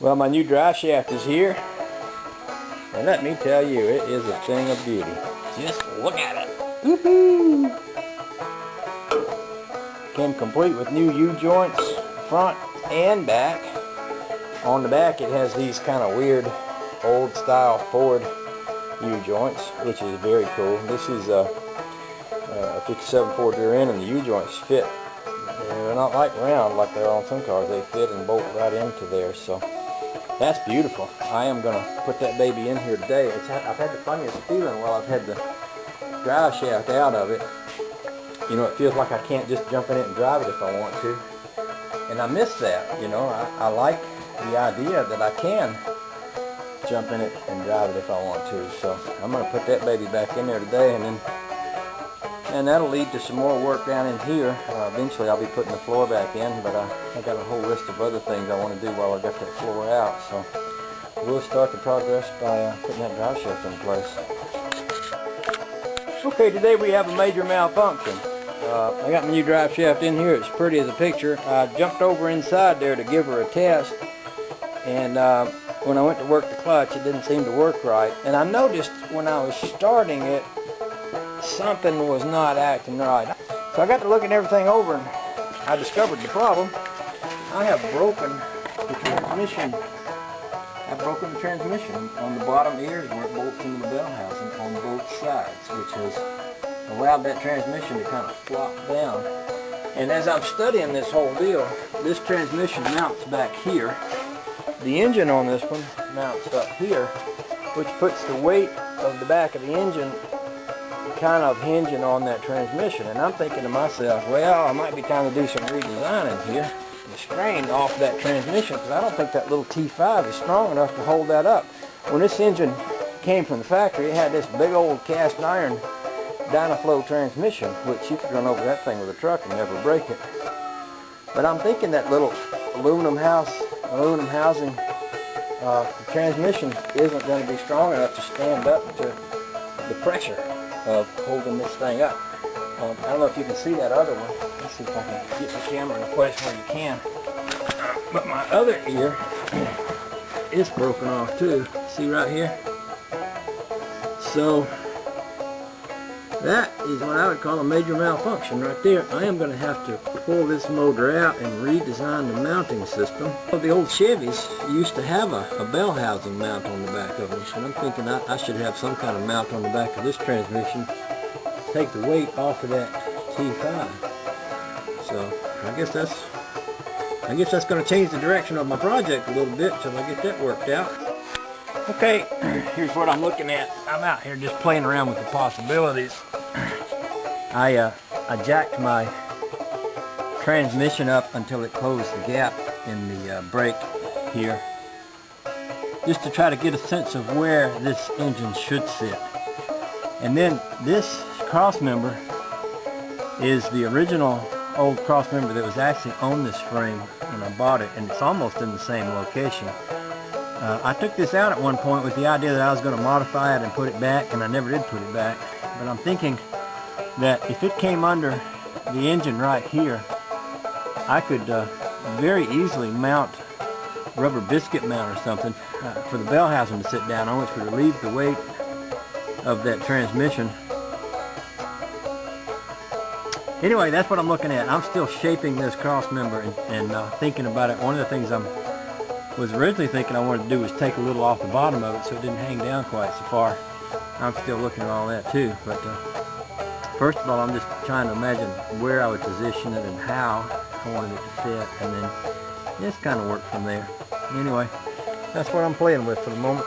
Well, my new drive shaft is here, and let me tell you, it is a thing of beauty. Just look at it. Woohoo! Came complete with new U-joints, front and back. On the back, it has these kind of weird, old-style Ford U-joints, which is very cool. This is a 57 Ford rear end, and the U-joints fit. They're not like round like they're on some cars. They fit and bolt right into there, so that's beautiful. I am going to put that baby in here today. I've had the funniest feeling while I've had the drive shaft out of it. You know, it feels like I can't just jump in it and drive it if I want to. And I miss that, you know. I like the idea that I can jump in it and drive it if I want to. So I'm going to put that baby back in there today, and that'll lead to some more work down in here. Eventually I'll be putting the floor back in, but I got a whole list of other things I want to do while I got that floor out. So we'll start the progress by putting that drive shaft in place. Okay, today we have a major malfunction. I got my new drive shaft in here. It's pretty as a picture. I jumped over inside there to give her a test, and when I went to work the clutch, it didn't seem to work right. And I noticed when I was starting it, something was not acting right. So I got to looking everything over, and I discovered the problem. I have broken the transmission. I've broken the transmission on the bottom ears where it bolts into the bell housing on both sides, which has allowed that transmission to kind of flop down. And as I'm studying this whole deal, this transmission mounts back here. The engine on this one mounts up here, which puts the weight of the back of the engine kind of hinging on that transmission. And I'm thinking to myself, well, I might be time to do some redesigning here. The strain off that transmission, because I don't think that little T5 is strong enough to hold that up. When this engine came from the factory, it had this big old cast iron Dynaflow transmission, which you could run over that thing with a truck and never break it. But I'm thinking that little aluminum housing transmission isn't going to be strong enough to stand up to the pressure of holding this thing up. I don't know if you can see that other one. Let's see if I can get the camera in a place where you can. But my other ear is broken off too. See right here? So that is what I would call a major malfunction right there. I am going to have to pull this motor out and redesign the mounting system. The old Chevys used to have a bell housing mount on the back of them, and I'm thinking I should have some kind of mount on the back of this transmission to take the weight off of that T5. So I guess that's going to change the direction of my project a little bit until I get that worked out. Okay, here's what I'm looking at. I'm out here just playing around with the possibilities. I jacked my transmission up until it closed the gap in the brake here, just to try to get a sense of where this engine should sit. And then this cross member is the original old cross member that was actually on this frame when I bought it, and it's almost in the same location. I took this out at one point with the idea that I was going to modify it and put it back, and I never did put it back. But I'm thinking that if it came under the engine right here, I could very easily mount rubber biscuit mount or something for the bell housing to sit down on, which would relieve the weight of that transmission. Anyway, that's what I'm looking at. I'm still shaping this cross member and thinking about it. One of the things I was originally thinking I wanted to do was take a little off the bottom of it so it didn't hang down quite so far. I'm still looking at all that too, but first of all, I'm just trying to imagine where I would position it and how I wanted it to fit, and then just kind of work from there. Anyway, that's what I'm playing with for the moment.